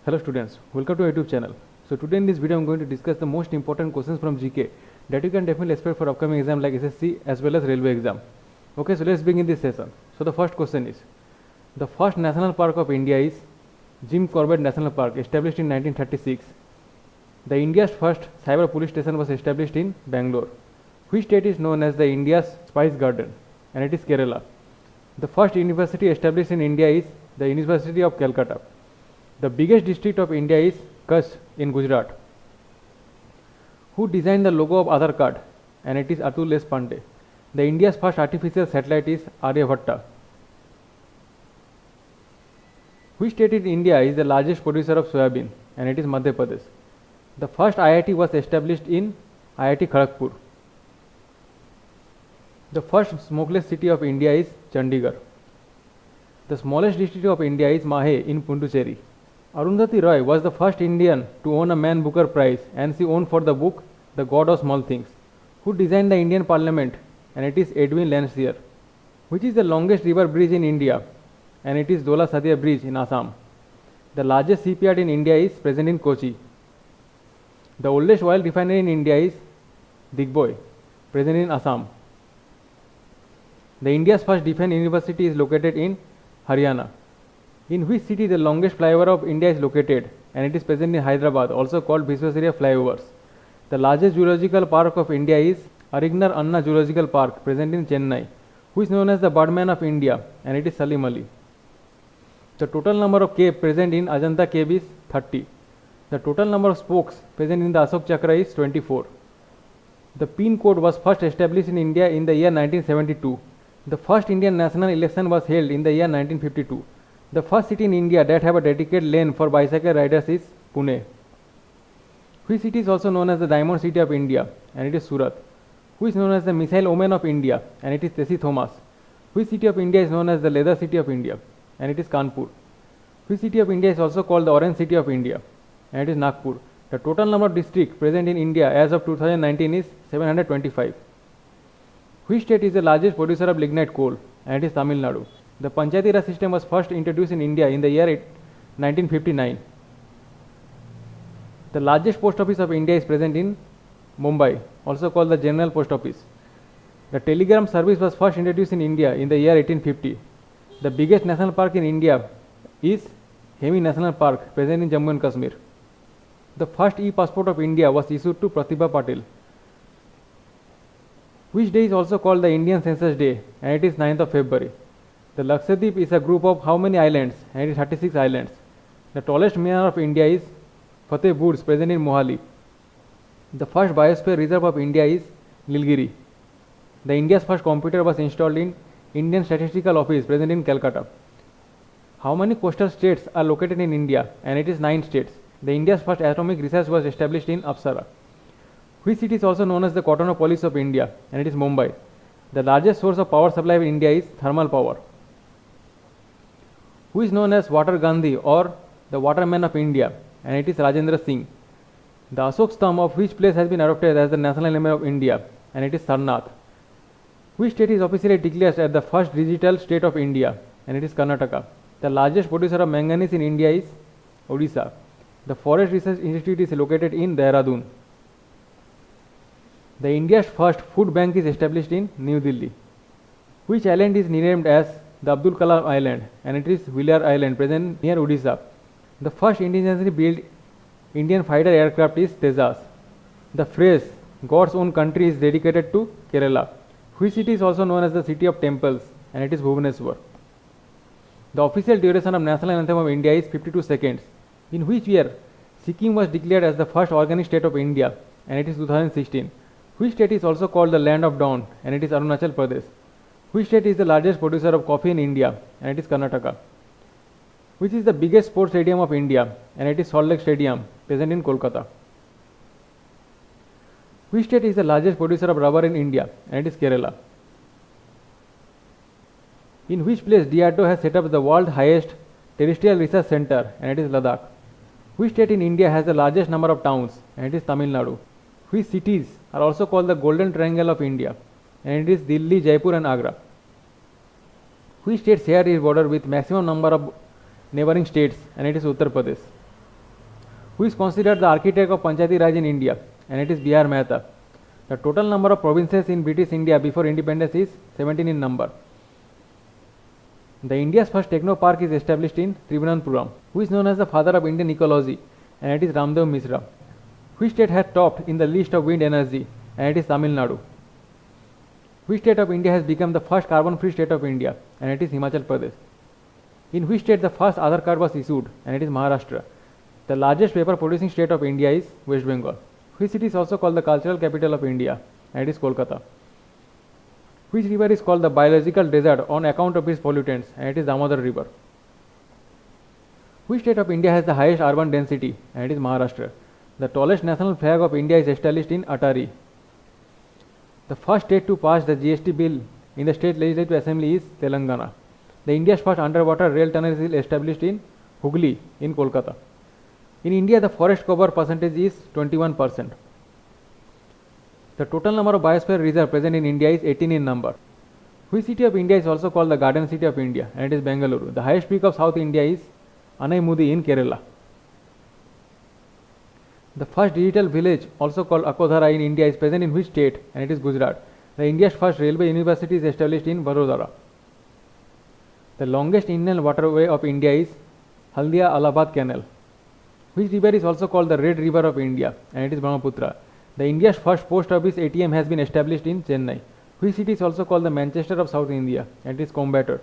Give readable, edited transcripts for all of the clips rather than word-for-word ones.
Hello students, welcome to our YouTube channel. So today in this video I am going to discuss the most important questions from GK that you can definitely expect for upcoming exam like SSC as well as railway exam. Okay, so let's begin this session. So the first question is, the first national park of India is Jim Corbett National Park, established in 1936. The India's first cyber police station was established in Bangalore. Which state is known as the India's Spice Garden? And it is Kerala. The first university established in India is the University of Calcutta. The biggest district of India is Kutch in Gujarat. Who designed the logo of Aadhaar card? And it is Atul S. Pandey. The India's first artificial satellite is Aryabhatta. Which state in India is the largest producer of soybean? And it is Madhya Pradesh. The first IIT was established in IIT Kharagpur. The first smokeless city of India is Chandigarh. The smallest district of India is Mahe in Pondicherry. Arundhati Roy was the first Indian to own a Man Booker Prize, and she won for the book The God of Small Things. Who designed the Indian Parliament? And it is Edwin Landseer. Which is the longest river bridge in India? And it is Dola Sadia Bridge in Assam. The largest shipyard in India is present in Kochi. The oldest oil refinery in India is Digboi, present in Assam. The India's first defense university is located in Haryana. In which city the longest flyover of India is located? And it is present in Hyderabad, also called Visvesvaraya flyovers. The largest zoological park of India is Arignar Anna Zoological Park, present in Chennai, which is known as the Birdman of India, and it is Salim Ali. The total number of caves present in Ajanta cave is 30. The total number of spokes present in the Ashok Chakra is 24. The PIN code was first established in India in the year 1972. The first Indian national election was held in the year 1952. The first city in India that have a dedicated lane for bicycle riders is Pune. Which city is also known as the Diamond City of India? And it is Surat. Who is known as the Missile Woman of India? And it is Tessie Thomas. Which city of India is known as the Leather City of India? And it is Kanpur. Which city of India is also called the Orange City of India? And it is Nagpur. The total number of districts present in India as of 2019 is 725. Which state is the largest producer of lignite coal? And it is Tamil Nadu. The Panchayati Raj system was first introduced in India in the year 1959. The largest post office of India is present in Mumbai, also called the General Post Office. The telegram service was first introduced in India in the year 1850. The biggest national park in India is Hemi National Park, present in Jammu and Kashmir. The first e-passport of India was issued to Pratibha Patil. Which day is also called the Indian Census Day? And it is 9th of February. The Lakshadweep is a group of how many islands? And it is 36 islands. The tallest minar of India is Fateh Burj, present in Mohali. The first biosphere reserve of India is Nilgiri. The India's first computer was installed in Indian Statistical Office, present in Calcutta. How many coastal states are located in India? And it is 9 states. The India's first atomic research was established in Apsara. Which city is also known as the Cottonopolis of India? And it is Mumbai. The largest source of power supply in India is thermal power. Who is known as Water Gandhi or the Waterman of India? And it is Rajendra Singh. The Ashok Stamp of which place has been adopted as the national emblem of India? And it is Sarnath. Which state is officially declared as the first digital state of India? And it is Karnataka. The largest producer of manganese in India is Odisha. The Forest Research Institute is located in Dehradun. The India's first food bank is established in New Delhi. Which island is renamed as the Abdul Kalam Island? And it is Wheeler Island, present near Odisha. The first indigenously built Indian fighter aircraft is Tejas. The phrase God's own country is dedicated to Kerala. Which city is also known as the city of temples? And it is Bhubaneswar. The official duration of national anthem of India is 52 seconds. In which year Sikkim was declared as the first organic state of India? And it is 2016. Which state is also called the land of dawn? And it is Arunachal Pradesh. Which state is the largest producer of coffee in India? And it is Karnataka. Which is the biggest sports stadium of India? And it is Salt Lake Stadium, present in Kolkata. Which state is the largest producer of rubber in India? And it is Kerala. In which place DRDO has set up the world's highest terrestrial research center? And it is Ladakh. Which state in India has the largest number of towns? And it is Tamil Nadu. Which cities are also called the Golden Triangle of India? And it is Delhi, Jaipur and Agra. Which state share its border with maximum number of neighboring states? And it is Uttar Pradesh. Who is considered the architect of Panchayati Raj in India? And it is B.R. Mehta. The total number of provinces in British India before independence is 17 in number. The India's first techno park is established in Trivandrum. Who is known as the father of Indian ecology? And it is Ramdev Misra. Which state has topped in the list of wind energy? And it is Tamil Nadu. Which state of India has become the first carbon-free state of India? And it is Himachal Pradesh. In which state the first Aadhaar card was issued? And it is Maharashtra. The largest paper-producing state of India is West Bengal. Which city is also called the cultural capital of India? And it is Kolkata. Which river is called the biological desert on account of its pollutants? And it is Damodar river. Which state of India has the highest urban density? And it is Maharashtra. The tallest national flag of India is established in Atari. The first state to pass the GST bill in the state legislative assembly is Telangana. The India's first underwater rail tunnel is established in Hooghly in Kolkata. In India, the forest cover percentage is 21%. The total number of biosphere reserves present in India is 18 in number. Which city of India is also called the Garden City of India? And it is Bengaluru. The highest peak of South India is Anaimudi in Kerala. The first digital village, also called Akodhara in India, is present in which state? And it is Gujarat. The India's first railway university is established in Vadodara. The longest inland waterway of India is Haldia-Allahabad Canal. Which river is also called the Red River of India? And it is Brahmaputra. The India's first post office ATM has been established in Chennai. Which city is also called the Manchester of South India? And it is Coimbatore.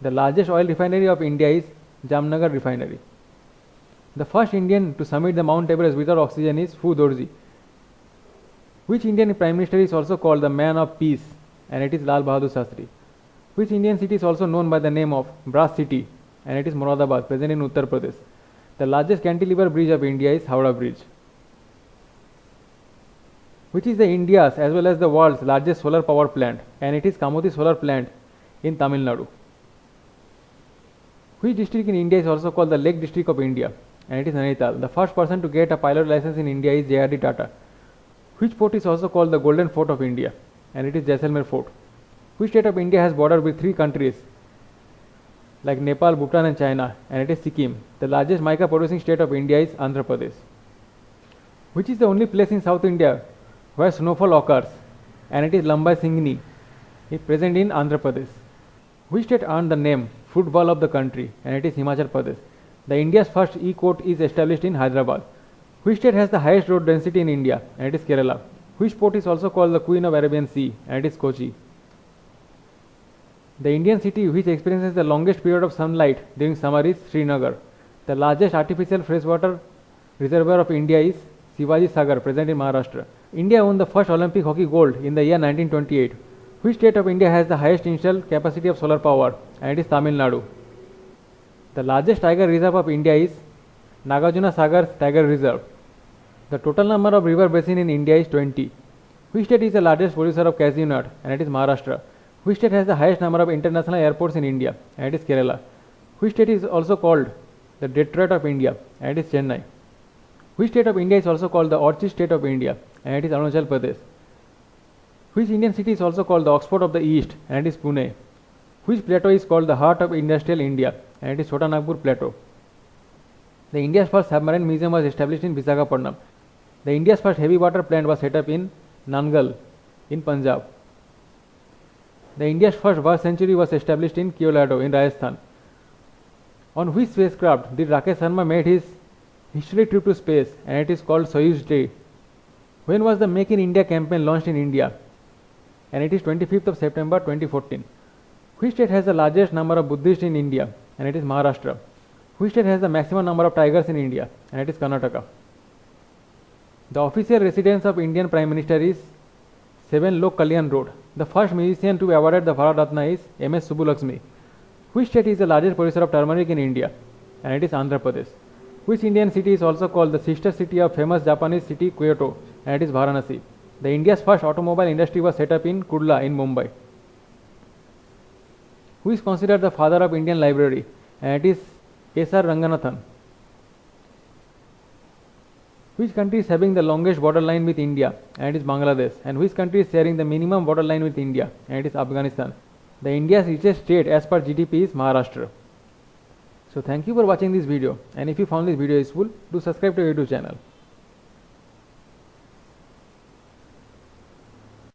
The largest oil refinery of India is Jamnagar Refinery. The first Indian to summit the Mount Everest without oxygen is Phu Dorji. Which Indian Prime Minister is also called the Man of Peace? And it is Lal Bahadur Shastri. Which Indian city is also known by the name of Brass City? And it is Moradabad, present in Uttar Pradesh. The largest cantilever bridge of India is Howrah Bridge. Which is the India's as well as the world's largest solar power plant? And it is Kamuti Solar Plant in Tamil Nadu. Which district in India is also called the Lake District of India? And it is Nainital. The first person to get a pilot license in India is J.R.D. Tata. Which fort is also called the Golden Fort of India? And it is Jaisalmer Fort. Which state of India has border with 3 countries like Nepal, Bhutan and China? And it is Sikkim. The largest mica producing state of India is Andhra Pradesh. Which is the only place in South India where snowfall occurs? And it is Lambai Singni. It is present in Andhra Pradesh. Which state earned the name Football of the country? And it is Himachal Pradesh. The India's first e-court is established in Hyderabad. Which state has the highest road density in India? And it is Kerala. Which port is also called the Queen of Arabian Sea? And it is Kochi. The Indian city which experiences the longest period of sunlight during summer is Srinagar. The largest artificial freshwater reservoir of India is Shivaji Sagar, present in Maharashtra. India won the first Olympic hockey gold in the year 1928. Which state of India has the highest installed capacity of solar power? And it is Tamil Nadu. The largest tiger reserve of India is Nagarjuna Sagar Tiger Reserve. The total number of river basin in India is 20. Which state is the largest producer of cashew nut? And it is Maharashtra. Which state has the highest number of international airports in India? And it is Kerala. Which state is also called the Detroit of India? And it is Chennai. Which state of India is also called the Orchid State of India? And it is Arunachal Pradesh. Which Indian city is also called the Oxford of the East? And it is Pune. Which plateau is called the heart of industrial India? And it is Chota Nagpur Plateau. The India's first submarine museum was established in Visakhapatnam. The India's first heavy water plant was set up in Nangal in Punjab. The India's first bird sanctuary was established in Keolado in Rajasthan. On which spacecraft did Rakesh Sharma made his history trip to space? And it is called Soyuz Day. When was the Make in India campaign launched in India? And it is 25th of September 2014. Which state has the largest number of Buddhists in India? And it is Maharashtra. Which state has the maximum number of tigers in India? And it is Karnataka. The official residence of Indian Prime Minister is 7 Lok Kalyan Road. The first musician to be awarded the Bharat Ratna is M.S. Subbulakshmi. Which state is the largest producer of turmeric in India? And it is Andhra Pradesh. Which Indian city is also called the sister city of famous Japanese city Kyoto? And it is Varanasi. The India's first automobile industry was set up in Kudla in Mumbai. Who is considered the father of Indian library? And it is S.R. Ranganathan. Which country is having the longest border line with India? And it is Bangladesh. And which country is sharing the minimum border line with India? And it is Afghanistan. The India's richest state as per GDP is Maharashtra. So thank you for watching this video, and if you found this video useful, do subscribe to our YouTube channel.